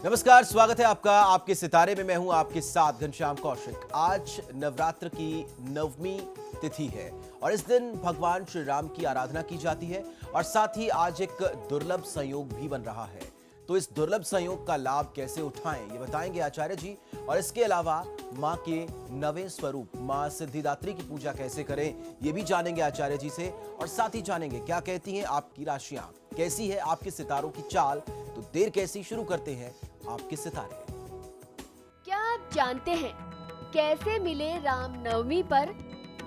नमस्कार, स्वागत है आपका आपके सितारे में। मैं हूं आपके साथ घनश्याम कौशिक। आज नवरात्र की 9वीं तिथि है और इस दिन भगवान श्री राम की आराधना की जाती है और साथ ही आज एक दुर्लभ संयोग भी बन रहा है। तो इस दुर्लभ संयोग का लाभ कैसे उठाएं ये बताएंगे आचार्य जी। और इसके अलावा मां के नवे स्वरूप मां सिद्धिदात्री की पूजा कैसे करें ये भी जानेंगे आचार्य जी से। और साथ ही जानेंगे क्या कहती हैं आपकी राशियां, कैसी है आपके सितारों की चाल। तो देर कैसी, शुरू करते हैं आपके सितारे। क्या आप जानते हैं कैसे मिले रामनवमी पर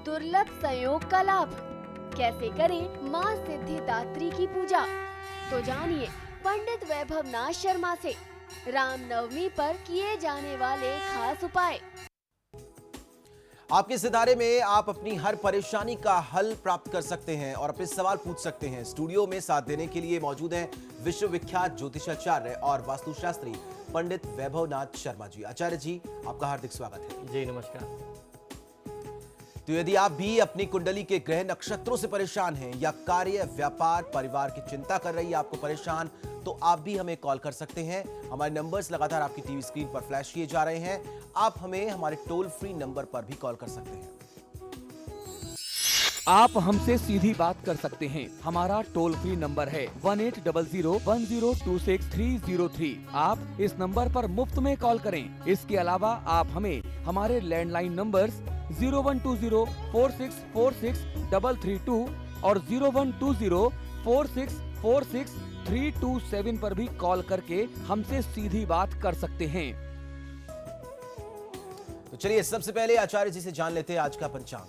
दुर्लभ संयोग का लाभ? कैसे करें मां सिद्धिदात्री की पूजा? तो जानिए पंडित वैभवनाथ शर्मा से रामनवमी पर किए जाने वाले खास उपाय। आपके सितारे में आप अपनी हर परेशानी का हल प्राप्त कर सकते हैं और अपने सवाल पूछ सकते हैं। स्टूडियो में साथ देने के लिए मौजूद हैं विश्वविख्यात ज्योतिषाचार्य और वास्तुशास्त्री पंडित वैभवनाथ शर्मा जी। आचार्य जी, आपका हार्दिक स्वागत है। जी नमस्कार। तो यदि आप भी अपनी कुंडली के ग्रह नक्षत्रों से परेशान हैं या कार्य, व्यापार, परिवार की चिंता कर रही है आपको परेशान, तो आप भी हमें कॉल कर सकते हैं। हमारे नंबर्स लगातार आपकी टीवी स्क्रीन पर फ्लैश किए जा रहे हैं। आप हमें हमारे टोल फ्री नंबर पर भी कॉल कर सकते हैं। आप हमसे सीधी बात कर सकते हैं। हमारा टोल फ्री नंबर है 180010263003। आप इस नंबर पर मुफ्त में कॉल करें। इसके अलावा आप हमें हमारे लैंडलाइन नंबर्स 0120464632 और 0120464632 पर भी कॉल करके हमसे सीधी बात कर सकते हैं। तो चलिए सबसे पहले आचार्य जी से जान लेते हैं आज का पंचांग।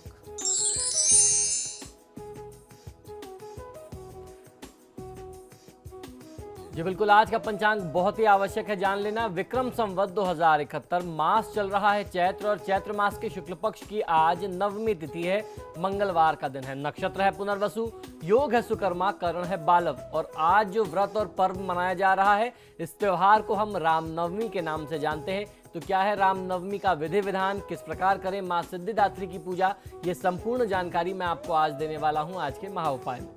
जी बिल्कुल, आज का पंचांग बहुत ही आवश्यक है जान लेना। विक्रम संवत 2071 मास चल रहा है चैत्र और चैत्र मास के शुक्ल पक्ष की आज 9वीं तिथि है। मंगलवार का दिन है। नक्षत्र है पुनर्वसु, योग है सुकर्मा, करण है बालव। और आज जो व्रत और पर्व मनाया जा रहा है, इस त्योहार को हम रामनवमी के नाम से जानते हैं। तो क्या है रामनवमी का विधि विधान, किस प्रकार करें मां सिद्धिदात्री की पूजा, ये संपूर्ण जानकारी मैं आपको आज देने वाला हूं आज के महाउपाय में।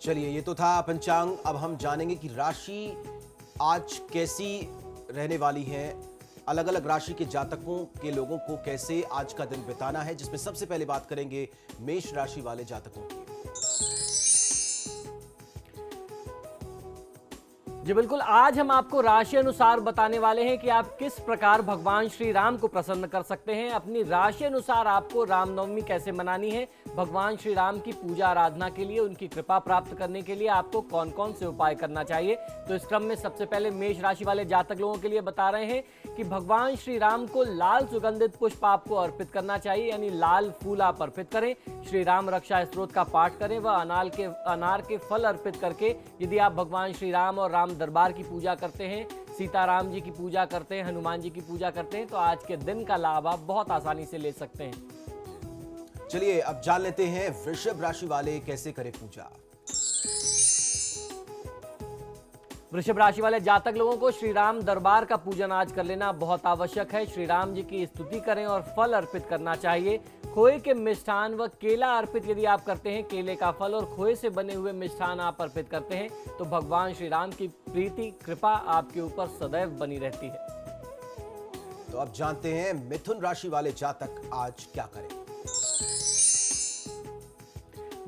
चलिए, ये तो था पंचांग। अब हम जानेंगे कि राशि आज कैसी रहने वाली है। अलग अलग राशि के जातकों के लोगों को कैसे आज का दिन बिताना है, जिसमें सबसे पहले बात करेंगे मेष राशि वाले जातकों की। जी बिल्कुल, आज हम आपको राशि अनुसार बताने वाले हैं कि आप किस प्रकार भगवान श्री राम को प्रसन्न कर सकते हैं। अपनी राशि अनुसार आपको रामनवमी कैसे मनानी है, भगवान श्री राम की पूजा आराधना के लिए, उनकी कृपा प्राप्त करने के लिए आपको कौन कौन से उपाय करना चाहिए। तो इस क्रम में सबसे पहले मेष राशि वाले जातक लोगों के लिए बता रहे हैं कि भगवान श्री राम को लाल सुगंधित पुष्प आपको अर्पित करना चाहिए, यानी लाल फूल आप अर्पित करें। श्री राम रक्षा स्तोत्र का पाठ करें व अनार के फल अर्पित करके यदि आप भगवान श्री राम और राम दरबार की पूजा करते हैं, सीताराम जी की पूजा करते हैं, हनुमान जी की पूजा करते हैं, तो आज के दिन का लाभ आप बहुत आसानी से ले सकते हैं। चलिए अब जान लेते हैं वृषभ राशि वाले कैसे करें पूजा। वृषभ राशि वाले जातक लोगों को श्री राम दरबार का पूजन आज कर लेना बहुत आवश्यक है। श्री राम जी की स्तुति करें और फल अर्पित करना चाहिए। खोए के मिष्ठान व केला अर्पित यदि आप करते हैं, केले का फल और खोए से बने हुए मिष्ठान आप अर्पित करते हैं, तो भगवान श्री राम की प्रीति कृपा आपके ऊपर सदैव बनी रहती है। तो अब जानते हैं मिथुन राशि वाले जातक आज क्या करें।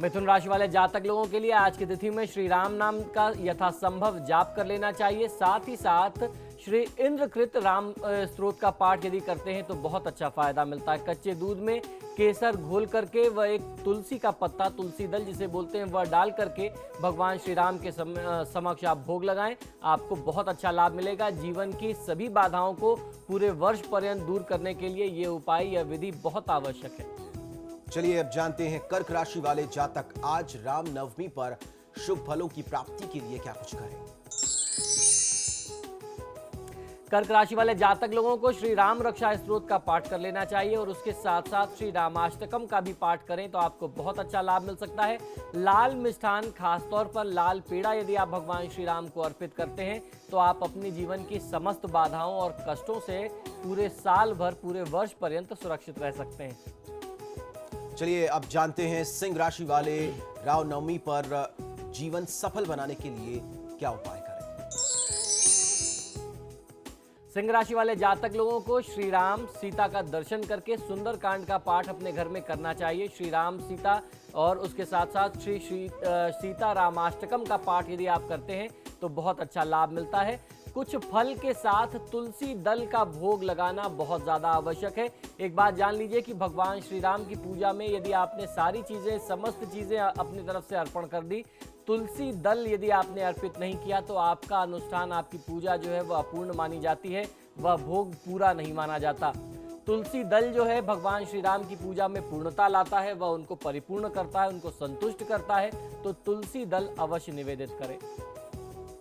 मिथुन राशि वाले जातक लोगों के लिए आज की तिथि में श्री राम नाम का यथासंभव जाप कर लेना चाहिए। साथ ही साथ श्री इंद्रकृत राम स्तोत्र का पाठ यदि करते हैं तो बहुत अच्छा फायदा मिलता है। कच्चे दूध में केसर घोल करके व एक तुलसी का पत्ता, तुलसी दल जिसे बोलते हैं, वह डाल करके भगवान श्री राम के समक्ष आप भोग लगाएं, आपको बहुत अच्छा लाभ मिलेगा। जीवन की सभी बाधाओं को पूरे वर्ष पर्यंत दूर करने के लिए ये उपाय, यह विधि बहुत आवश्यक है। चलिए अब जानते हैं कर्क राशि वाले जातक आज राम नवमी पर शुभ फलों की प्राप्ति के लिए क्या कुछ करें। कर्क राशि वाले जातक लोगों को श्री राम रक्षा स्तोत्र का पाठ कर लेना चाहिए और उसके साथ साथ श्री रामाष्टकम का भी पाठ करें तो आपको बहुत अच्छा लाभ मिल सकता है। लाल मिष्ठान, खासतौर पर लाल पेड़ा यदि आप भगवान श्री राम को अर्पित करते हैं तो आप अपने जीवन की समस्त बाधाओं और कष्टों से पूरे साल भर, पूरे वर्ष पर्यंत सुरक्षित रह सकते हैं। चलिए अब जानते हैं सिंह राशि वाले रामनवमी पर जीवन सफल बनाने के लिए क्या उपाय करें। सिंह राशि वाले जातक लोगों को श्री राम सीता का दर्शन करके सुंदरकांड का पाठ अपने घर में करना चाहिए। श्री राम सीता और उसके साथ साथ श्री सीता रामाष्टकम का पाठ यदि आप करते हैं तो बहुत अच्छा लाभ मिलता है। कुछ फल के साथ तुलसी दल का भोग लगाना बहुत ज़्यादा आवश्यक है। एक बात जान लीजिए कि भगवान श्री राम की पूजा में यदि आपने सारी चीज़ें, समस्त चीज़ें अपनी तरफ से अर्पण कर दी, तुलसी दल यदि आपने अर्पित नहीं किया तो आपका अनुष्ठान, आपकी पूजा जो है वह अपूर्ण मानी जाती है, वह भोग पूरा नहीं माना जाता। तुलसी दल जो है भगवान श्री राम की पूजा में पूर्णता लाता है, वह उनको परिपूर्ण करता है, उनको संतुष्ट करता है। तो तुलसी दल अवश्य निवेदित करें।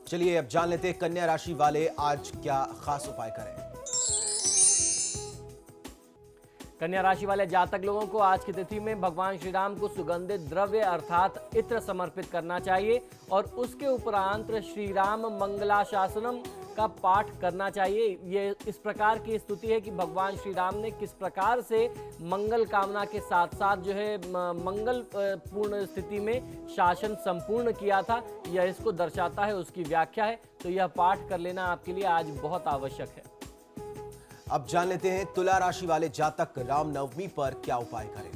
चलिए अब जान लेते हैं कन्या राशि वाले आज क्या खास उपाय करें। कन्या राशि वाले जातक लोगों को आज की तिथि में भगवान श्री राम को सुगंधित द्रव्य अर्थात इत्र समर्पित करना चाहिए और उसके उपरांत श्री राम मंगलाशासनम का पाठ करना चाहिए। ये इस प्रकार की स्तुति है कि भगवान श्री राम ने किस प्रकार से मंगल कामना के साथ साथ जो है मंगल पूर्ण स्थिति में शासन संपूर्ण किया था, यह इसको दर्शाता है, उसकी व्याख्या है। तो यह पाठ कर लेना आपके लिए आज बहुत आवश्यक है। अब जान लेते हैं तुला राशि वाले जातक रामनवमी पर क्या उपाय करें।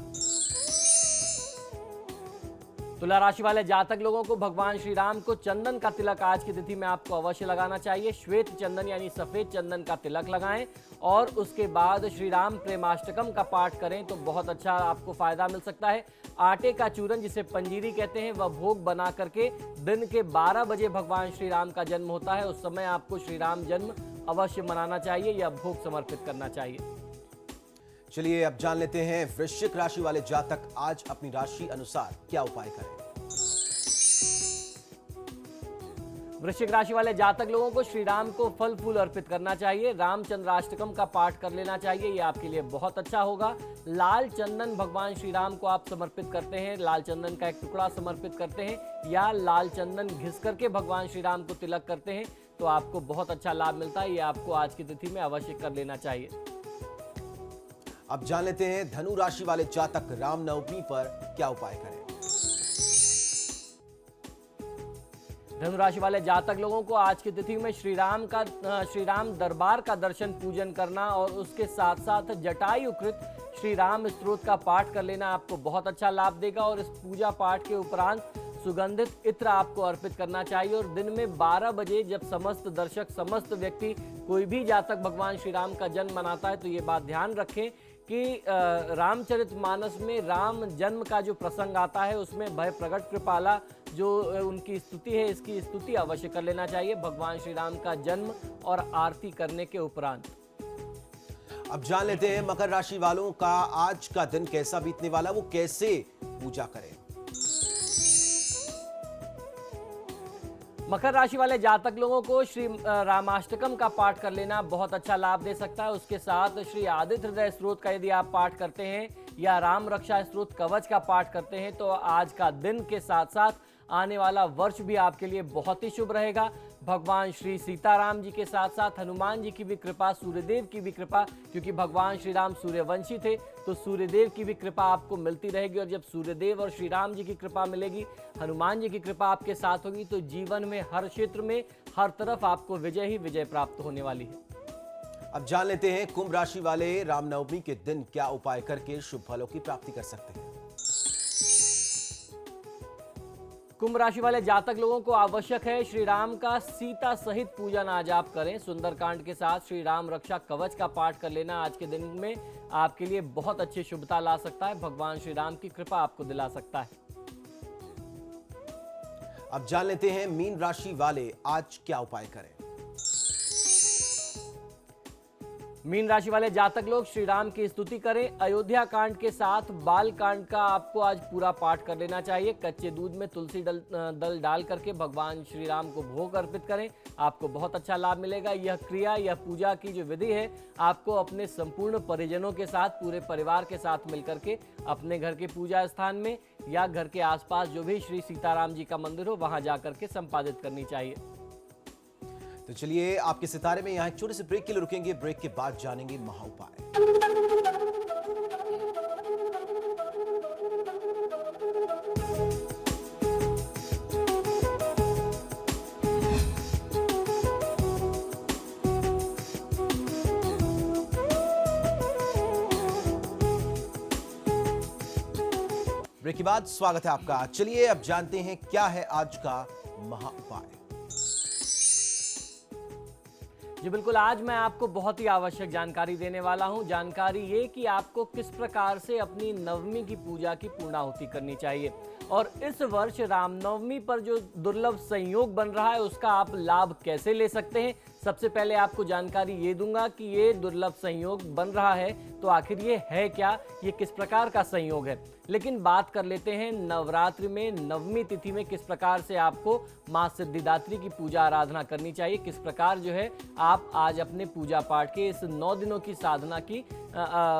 तुला राशि वाले जातक लोगों को भगवान श्री राम को चंदन का तिलक आज की तिथि में आपको अवश्य लगाना चाहिए। श्वेत चंदन यानी सफेद चंदन का तिलक लगाएं और उसके बाद श्री राम प्रेमाष्टकम का पाठ करें तो बहुत अच्छा आपको फायदा मिल सकता है। आटे का चूरन जिसे पंजीरी कहते हैं वह भोग बना करके दिन के 12 बजे भगवान श्री राम का जन्म होता है, उस समय आपको श्री राम जन्म अवश्य मनाना चाहिए या भोग समर्पित करना चाहिए। चलिए अब जान लेते हैं वृश्चिक राशि वाले जातक आज अपनी राशि अनुसार क्या उपाय करें। वृश्चिक राशि वाले जातक लोगों को श्री राम को फल फूल अर्पित करना चाहिए। रामचंद्राष्टकम का पाठ कर लेना चाहिए, ये आपके लिए बहुत अच्छा होगा। लाल चंदन भगवान श्री राम को आप समर्पित करते हैं, लाल चंदन का एक टुकड़ा समर्पित करते हैं या लाल चंदन घिस करके भगवान श्री राम को तिलक करते हैं तो आपको बहुत अच्छा लाभ मिलता है। ये आपको आज की तिथि में अवश्य कर लेना चाहिए। अब जान लेते हैं धनु राशि वाले जातक रामनवमी पर क्या उपाय करें। धनु राशि वाले जातक लोगों को आज की तिथि में श्री राम दरबार का दर्शन पूजन करना और उसके साथ साथ जटायुकृत श्री राम स्तोत्र का पाठ कर लेना आपको बहुत अच्छा लाभ देगा। और इस पूजा पाठ के उपरांत सुगंधित इत्र आपको अर्पित करना चाहिए और दिन में 12 बजे जब समस्त दर्शक, समस्त व्यक्ति, कोई भी जातक भगवान श्री राम का जन्म मनाता है तो ये बात ध्यान रखें कि रामचरितमानस में राम जन्म का जो प्रसंग आता है उसमें भय प्रगट कृपाला जो उनकी स्तुति है, इसकी स्तुति अवश्य कर लेना चाहिए भगवान श्री राम का जन्म और आरती करने के उपरांत। अब जान लेते हैं मकर राशि वालों का आज का दिन कैसा बीतने वाला, वो कैसे पूजा करें। मकर राशि वाले जातक लोगों को श्री रामाष्टकम का पाठ कर लेना बहुत अच्छा लाभ दे सकता है। उसके साथ श्री आदित्य हृदय स्तोत्र का यदि आप पाठ करते हैं या राम रक्षा स्तोत्र कवच का पाठ करते हैं तो आज का दिन के साथ साथ आने वाला वर्ष भी आपके लिए बहुत ही शुभ रहेगा। भगवान श्री सीताराम जी के साथ साथ हनुमान जी की भी कृपा, सूर्यदेव की भी कृपा, क्योंकि भगवान श्री राम सूर्यवंशी थे तो सूर्यदेव की भी कृपा आपको मिलती रहेगी। और जब सूर्यदेव और श्री राम जी की कृपा मिलेगी, हनुमान जी की कृपा आपके साथ होगी तो जीवन में हर क्षेत्र में, हर तरफ आपको विजय ही विजय प्राप्त होने वाली है। अब जान लेते हैं कुंभ राशि वाले रामनवमी के दिन क्या उपाय करके शुभ फलों की प्राप्ति कर सकते हैं। कुंभ राशि वाले जातक लोगों को आवश्यक है श्री राम का सीता सहित पूजन आज आप करें। सुंदरकांड के साथ श्री राम रक्षा कवच का पाठ कर लेना आज के दिन में आपके लिए बहुत अच्छी शुभता ला सकता है। भगवान श्री राम की कृपा आपको दिला सकता है। अब जान लेते हैं मीन राशि वाले आज क्या उपाय करें। मीन राशि वाले जातक लोग श्री राम की स्तुति करें। अयोध्या कांड के साथ बाल कांड का आपको आज पूरा पाठ कर लेना चाहिए। कच्चे दूध में तुलसी दल डाल करके भगवान श्री राम को भोग अर्पित करें, आपको बहुत अच्छा लाभ मिलेगा। यह क्रिया, यह पूजा की जो विधि है आपको अपने संपूर्ण परिजनों के साथ, पूरे परिवार के साथ मिलकर के अपने घर के पूजा स्थान में या घर के आसपास जो भी श्री सीताराम जी का मंदिर हो वहां जाकर के संपादित करनी चाहिए। तो चलिए आपके सितारे में यहाँ एक छोटे से ब्रेक के लिए रुकेंगे। ब्रेक के बाद जानेंगे महा उपाय। ब्रेक के बाद स्वागत है आपका। चलिए अब जानते हैं क्या है आज का महाउपाय। जी बिल्कुल, आज मैं आपको बहुत ही आवश्यक जानकारी देने वाला हूं। जानकारी ये कि आपको किस प्रकार से अपनी नवमी की पूजा की पूर्णाहुति करनी चाहिए और इस वर्ष रामनवमी पर जो दुर्लभ संयोग बन रहा है उसका आप लाभ कैसे ले सकते हैं। सबसे पहले आपको जानकारी ये दूंगा कि ये दुर्लभ संयोग बन रहा है तो आखिर ये है क्या, ये किस प्रकार का संयोग है। लेकिन बात कर लेते हैं नवरात्रि में नवमी तिथि में किस प्रकार से आपको मां सिद्धिदात्री की पूजा आराधना करनी चाहिए, किस प्रकार जो है आप आज अपने पूजा पाठ के इस 9 दिनों की साधना की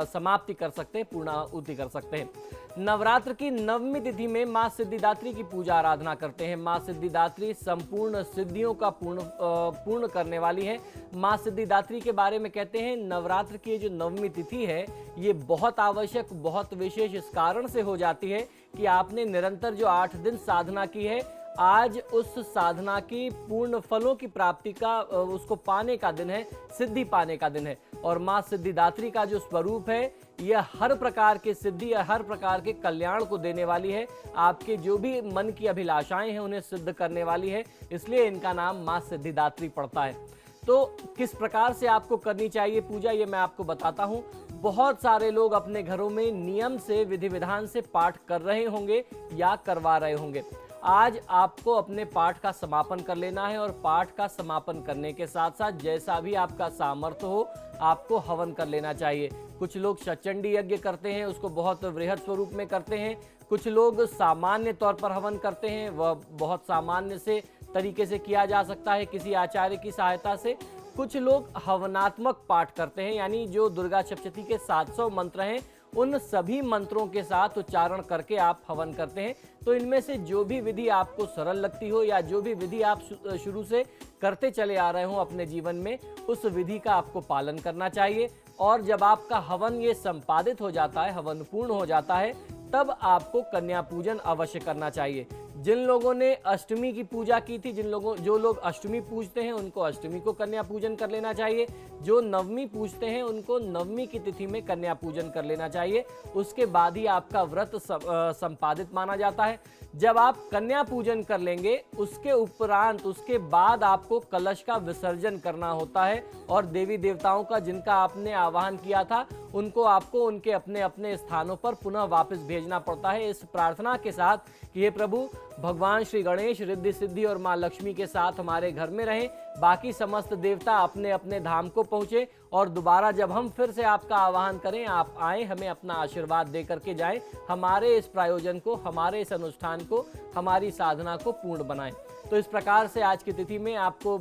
समाप्ति कर सकते हैं, पूर्णाहुति कर सकते हैं। नवरात्र की नवमी तिथि में मां सिद्धिदात्री की पूजा आराधना करते हैं। मां सिद्धिदात्री संपूर्ण सिद्धियों का पूर्ण करने वाली है। मां सिद्धिदात्री के बारे में कहते हैं नवरात्र की जो नवमी तिथि है ये बहुत आवश्यक, बहुत विशेष इस कारण से हो जाती है कि आपने निरंतर जो 8 दिन साधना की है, आज उस साधना की पूर्ण फलों की प्राप्ति का उसको पाने का दिन है, सिद्धि पाने का दिन है। और मां सिद्धिदात्री का जो स्वरूप है यह हर प्रकार के सिद्धि या हर प्रकार के कल्याण को देने वाली है। आपके जो भी मन की अभिलाषाएं हैं उन्हें सिद्ध करने वाली है, इसलिए इनका नाम मां सिद्धिदात्री पड़ता है। तो किस प्रकार से आपको करनी चाहिए पूजा ये मैं आपको बताता हूँ। बहुत सारे लोग अपने घरों में नियम से, विधि विधान से पाठ कर रहे होंगे या करवा रहे होंगे। आज आपको अपने पाठ का समापन कर लेना है और पाठ का समापन करने के साथ साथ जैसा भी आपका सामर्थ्य हो आपको हवन कर लेना चाहिए। कुछ लोग शतचंडी यज्ञ करते हैं, उसको बहुत वृहद स्वरूप में करते हैं। कुछ लोग सामान्य तौर पर हवन करते हैं, वह बहुत सामान्य से तरीके से किया जा सकता है किसी आचार्य की सहायता से। कुछ लोग हवनात्मक पाठ करते हैं, यानी जो दुर्गा सप्तशती के 700 मंत्र हैं उन सभी मंत्रों के साथ उच्चारण करके आप हवन करते हैं। तो इनमें से जो भी विधि आपको सरल लगती हो या जो भी विधि आप शुरू से करते चले आ रहे हो अपने जीवन में, उस विधि का आपको पालन करना चाहिए। और जब आपका हवन ये संपादित हो जाता है, हवन पूर्ण हो जाता है, तब आपको कन्या पूजन अवश्य करना चाहिए। जिन लोगों ने अष्टमी की पूजा की थी, जो लोग अष्टमी पूजते हैं उनको अष्टमी को कन्या पूजन कर लेना चाहिए। जो नवमी पूजते हैं उनको नवमी की तिथि में कन्या पूजन कर लेना चाहिए। उसके बाद ही आपका व्रत संपादित माना जाता है। जब आप कन्या पूजन कर लेंगे उसके उपरांत, उसके बाद आपको कलश का विसर्जन करना होता है और देवी देवताओं का जिनका आपने आवाहन किया था उनको आपको उनके अपने अपने स्थानों पर पुनः वापस भेजना पड़ता है, इस प्रार्थना के साथ कि हे प्रभु भगवान श्री गणेश रिद्धि सिद्धि और माँ लक्ष्मी के साथ हमारे घर में रहें, बाकी समस्त देवता अपने अपने धाम को पहुँचे और दोबारा जब हम फिर से आपका आवाहन करें आप आए, हमें अपना आशीर्वाद दे करके जाएं, हमारे इस प्रायोजन को, हमारे इस अनुष्ठान को, हमारी साधना को पूर्ण बनाएं। तो इस प्रकार से आज की तिथि में आपको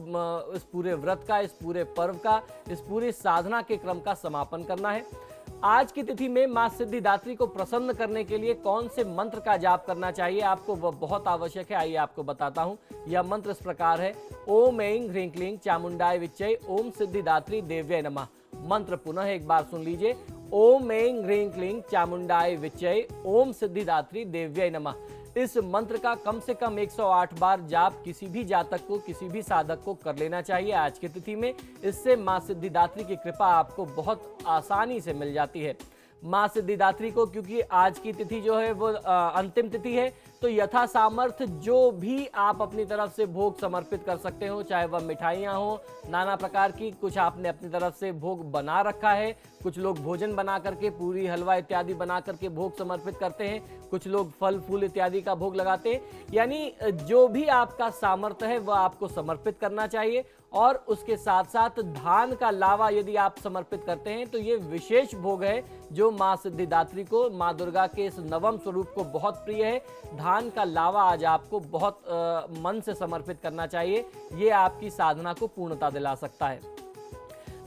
इस पूरे व्रत का, इस पूरे पर्व का, इस पूरी साधना के क्रम का समापन करना है। आज की तिथि में मां सिद्धिदात्री को प्रसन्न करने के लिए कौन से मंत्र का जाप करना चाहिए आपको, वह बहुत आवश्यक है। आइए आपको बताता हूं। यह मंत्र इस प्रकार है, ओम ऐं ह्रीं क्लीं चामुंडाय विच्चै ओम सिद्धिदात्री देव्यै नमः। मंत्र पुनः एक बार सुन लीजिए, ओम ऐं ह्रीं क्लीं चामुंडाय विच्चै ओम सिद्धिदात्री देव्यै नमः। इस मंत्र का कम से कम 108 बार जाप किसी भी जातक को, किसी भी साधक को कर लेना चाहिए आज की तिथि में। इससे मां सिद्धिदात्री की कृपा आपको बहुत आसानी से मिल जाती है। मां सिद्धिदात्री को, क्योंकि आज की तिथि जो है वो अंतिम तिथि है, तो यथा सामर्थ्य जो भी आप अपनी तरफ से भोग समर्पित कर सकते हो, चाहे वह मिठाइयाँ हो नाना प्रकार की, कुछ आपने अपनी तरफ से भोग बना रखा है, कुछ लोग भोजन बना करके पूरी हलवा इत्यादि बना करके भोग समर्पित करते हैं, कुछ लोग फल फूल इत्यादि का भोग लगाते हैं। यानी जो भी आपका सामर्थ्य है वह आपको समर्पित करना चाहिए। और उसके साथ साथ धान का लावा यदि आप समर्पित करते हैं तो ये विशेष भोग है जो मां सिद्धिदात्री को, मां दुर्गा के इस नवम स्वरूप को बहुत प्रिय है। धान का लावा आज आपको बहुत मन से समर्पित करना चाहिए, ये आपकी साधना को पूर्णता दिला सकता है।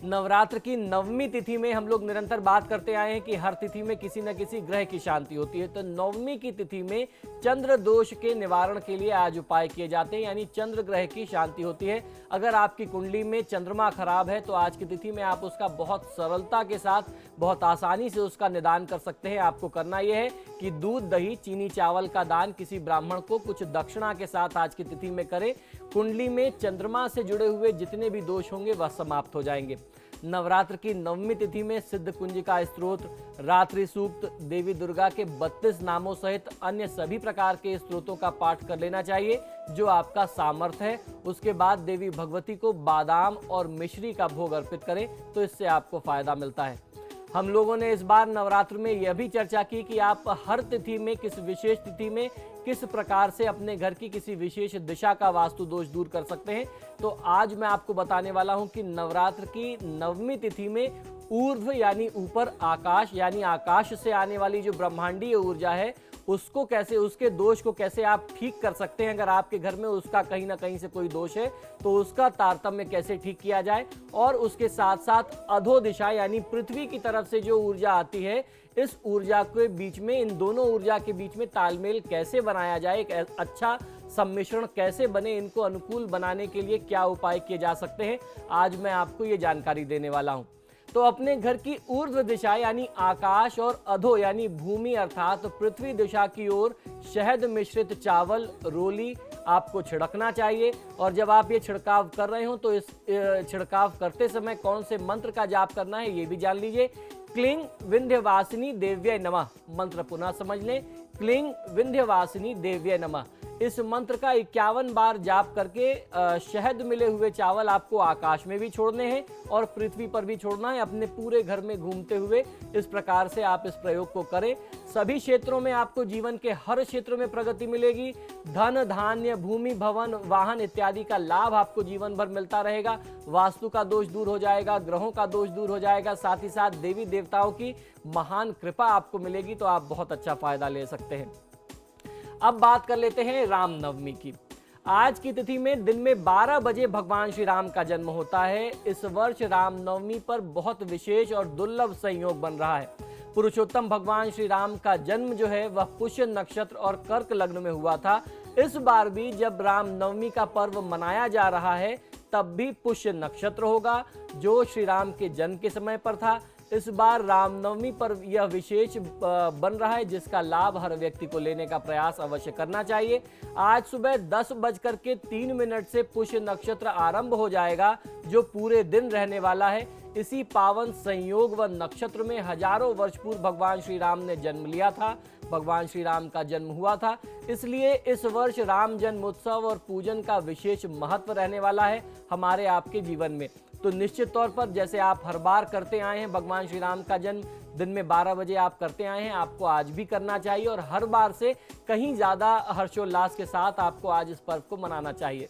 नवरात्र की नवमी तिथि में हम लोग निरंतर बात करते आए हैं कि हर तिथि में किसी न किसी ग्रह की शांति होती है। तो नवमी की तिथि में चंद्र दोष के निवारण के लिए आज उपाय किए जाते हैं, यानी चंद्र ग्रह की शांति होती है। अगर आपकी कुंडली में चंद्रमा खराब है तो आज की तिथि में आप उसका बहुत सरलता के साथ, बहुत आसानी से उसका निदान कर सकते हैं। आपको करना यह है कि दूध, दही, चीनी, चावल का दान किसी ब्राह्मण को कुछ दक्षिणा के साथ आज की तिथि में करें। कुंडली में चंद्रमा से जुड़े हुए जितने भी दोष होंगे वह समाप्त हो जाएंगे। नवरात्र की नवमी तिथि में सिद्ध कुंजिका स्तोत्र, रात्रि सूक्त, देवी दुर्गा के 32 नामों सहित अन्य सभी प्रकार के स्तोत्रों का पाठ कर लेना चाहिए जो आपका सामर्थ्य है। उसके बाद देवी भगवती को बादाम और मिश्री का भोग अर्पित करें तो इससे आपको फायदा मिलता है। हम लोगों ने इस बार नवरात्र में यह भी चर्चा की कि आप हर तिथि में, किस विशेष तिथि में किस प्रकार से अपने घर की किसी विशेष दिशा का वास्तु दोष दूर कर सकते हैं। तो आज मैं आपको बताने वाला हूं कि नवरात्र की नवमी तिथि में ऊर्ध्व यानी ऊपर, आकाश यानी आकाश से आने वाली जो ब्रह्मांडीय ऊर्जा है उसको कैसे, उसके दोष को कैसे आप ठीक कर सकते हैं। अगर आपके घर में उसका कहीं ना कहीं से कोई दोष है तो उसका तारतम्य कैसे ठीक किया जाए, और उसके साथ साथ अधो दिशा यानी पृथ्वी की तरफ से जो ऊर्जा आती है, इस ऊर्जा के बीच में, इन दोनों ऊर्जा के बीच में तालमेल कैसे बनाया जाए, एक अच्छा सम्मिश्रण कैसे बने, इनको अनुकूल बनाने के लिए क्या उपाय किए जा सकते हैं, आज मैं आपको ये जानकारी देने वाला हूं। तो अपने घर की ऊर्ध्व दिशा यानी आकाश और अधो यानी भूमि अर्थात पृथ्वी दिशा की ओर शहद मिश्रित चावल, रोली आपको छिड़कना चाहिए। और जब आप ये छिड़काव कर रहे हो तो इस छिड़काव करते समय कौन से मंत्र का जाप करना है ये भी जान लीजिए। क्लीं विंध्यवासिनी देव्यै नमः, मंत्र पुनः समझ लें, क्लीं विंध्यवासिनी देव्यै नमः। इस मंत्र का 51 बार जाप करके शहद मिले हुए चावल आपको आकाश में भी छोड़ने हैं और पृथ्वी पर भी छोड़ना है, अपने पूरे घर में घूमते हुए। इस प्रकार से आप इस प्रयोग को करें। सभी क्षेत्रों में आपको जीवन के हर क्षेत्र में प्रगति मिलेगी। धन, धान्य, भूमि, भवन, वाहन इत्यादि का लाभ आपको जीवन भर मिलता रहेगा। वास्तु का दोष दूर हो जाएगा, ग्रहों का दोष दूर हो जाएगा, साथ ही साथ देवी देवताओं की महान कृपा आपको मिलेगी। तो आप बहुत अच्छा फायदा ले सकते हैं। अब बात कर लेते हैं रामनवमी की। आज की तिथि में दिन में 12 बजे भगवान श्री राम का जन्म होता है। इस वर्ष रामनवमी पर बहुत विशेष और दुर्लभ संयोग बन रहा है। पुरुषोत्तम भगवान श्री राम का जन्म जो है वह पुष्य नक्षत्र और कर्क लग्न में हुआ था। इस बार भी जब रामनवमी का पर्व मनाया जा रहा है तब भी पुष्य नक्षत्र होगा जो श्री राम के जन्म के समय पर था। इस बार रामनवमी पर यह विशेष बन रहा है जिसका लाभ हर व्यक्ति को लेने का प्रयास अवश्य करना चाहिए। आज सुबह 10:03 से पुष्य नक्षत्र आरंभ हो जाएगा जो पूरे दिन रहने वाला है। इसी पावन संयोग व नक्षत्र में हजारों वर्ष पूर्व भगवान श्री राम ने जन्म लिया था, भगवान श्री राम का जन्म हुआ था। इसलिए इस वर्ष राम जन्मोत्सव और पूजन का विशेष महत्व रहने वाला है हमारे आपके जीवन में। तो निश्चित तौर पर जैसे आप हर बार करते आए हैं, भगवान श्री राम का जन्म दिन में 12 बजे आप करते आए हैं, आपको आज भी करना चाहिए और हर बार से कहीं ज़्यादा हर्षोल्लास के साथ आपको आज इस पर्व को मनाना चाहिए।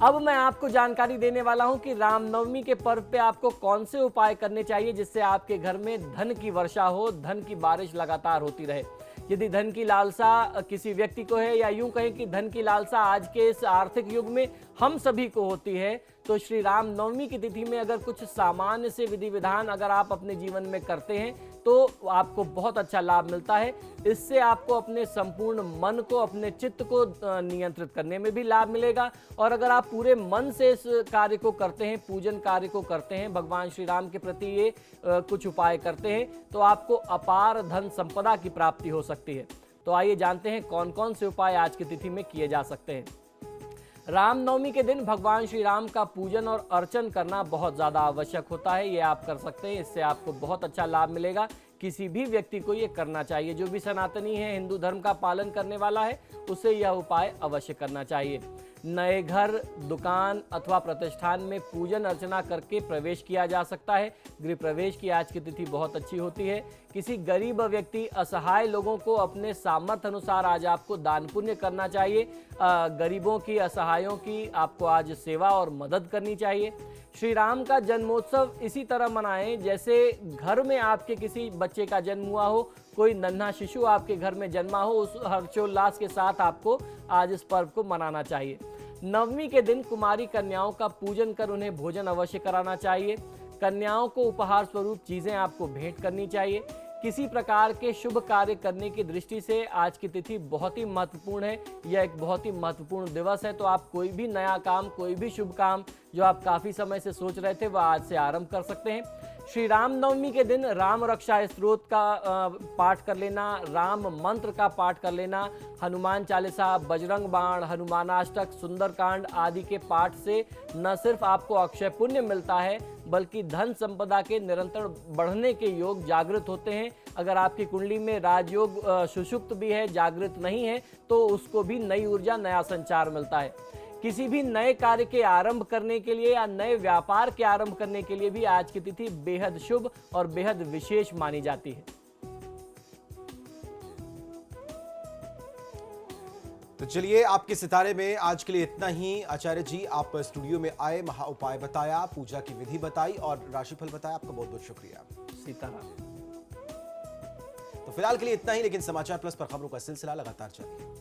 अब मैं आपको जानकारी देने वाला हूं कि रामनवमी के पर्व पे आपको कौन से उपाय करने चाहिए जिससे आपके घर में धन की वर्षा हो, धन की बारिश लगातार होती रहे। यदि धन की लालसा किसी व्यक्ति को है या यूं कहें कि धन की लालसा आज के इस आर्थिक युग में हम सभी को होती है, तो श्री राम नवमी की तिथि में अगर कुछ सामान्य से विधि विधान अगर आप अपने जीवन में करते हैं तो आपको बहुत अच्छा लाभ मिलता है। इससे आपको अपने संपूर्ण मन को, अपने चित्त को नियंत्रित करने में भी लाभ मिलेगा। और अगर आप पूरे मन से इस कार्य को करते हैं, पूजन कार्य को करते हैं, भगवान श्री राम के प्रति ये कुछ उपाय करते हैं तो आपको अपार धन संपदा की प्राप्ति हो सकती है। तो आइए जानते हैं कौन कौन से उपाय आज की तिथि में किए जा सकते हैं। रामनवमी के दिन भगवान श्री राम का पूजन और अर्चन करना बहुत ज़्यादा आवश्यक होता है। ये आप कर सकते हैं, इससे आपको बहुत अच्छा लाभ मिलेगा। किसी भी व्यक्ति को ये करना चाहिए, जो भी सनातनी है, हिंदू धर्म का पालन करने वाला है, उसे यह उपाय अवश्य करना चाहिए। नए घर, दुकान अथवा प्रतिष्ठान में पूजन अर्चना करके प्रवेश किया जा सकता है। गृह प्रवेश की आज की तिथि बहुत अच्छी होती है। किसी गरीब व्यक्ति, असहाय लोगों को अपने सामर्थ्य अनुसार आज आपको दान पुण्य करना चाहिए। गरीबों की, असहायों की आपको आज सेवा और मदद करनी चाहिए। श्री राम का जन्मोत्सव इसी तरह मनाएं जैसे घर में आपके किसी बच्चे का जन्म हुआ हो, कोई नन्हा शिशु आपके घर में जन्मा हो, उस हर्षोल्लास के साथ आपको आज इस पर्व को मनाना चाहिए। नवमी के दिन कुमारी कन्याओं का पूजन कर उन्हें भोजन अवश्य कराना चाहिए। कन्याओं को उपहार स्वरूप चीजें आपको भेंट करनी चाहिए। किसी प्रकार के शुभ कार्य करने की दृष्टि से आज की तिथि बहुत ही महत्वपूर्ण है। यह एक बहुत ही महत्वपूर्ण दिवस है। तो आप कोई भी नया काम, कोई भी शुभ काम जो आप काफ़ी समय से सोच रहे थे वह आज से आरंभ कर सकते हैं। श्री राम नवमी के दिन राम रक्षा स्तोत्र का पाठ कर लेना, राम मंत्र का पाठ कर लेना, हनुमान चालीसा, बजरंग बाण, हनुमानाष्टक, सुंदरकांड आदि के पाठ से न सिर्फ आपको अक्षय पुण्य मिलता है बल्कि धन संपदा के निरंतर बढ़ने के योग जागृत होते हैं। अगर आपकी कुंडली में राजयोग सुषुप्त भी है, जागृत नहीं है, तो उसको भी नई ऊर्जा, नया संचार मिलता है। किसी भी नए कार्य के आरंभ करने के लिए या नए व्यापार के आरंभ करने के लिए भी आज की तिथि बेहद शुभ और बेहद विशेष मानी जाती है। तो चलिए, आपके सितारे में आज के लिए इतना ही। आचार्य जी, आप स्टूडियो में आए, महा उपाय बताया, पूजा की विधि बताई और राशिफल बताया। आपका बहुत बहुत शुक्रिया। सीताराम। तो फिलहाल के लिए इतना ही, लेकिन समाचार प्लस पर खबरों का सिलसिला लगातार जारी है।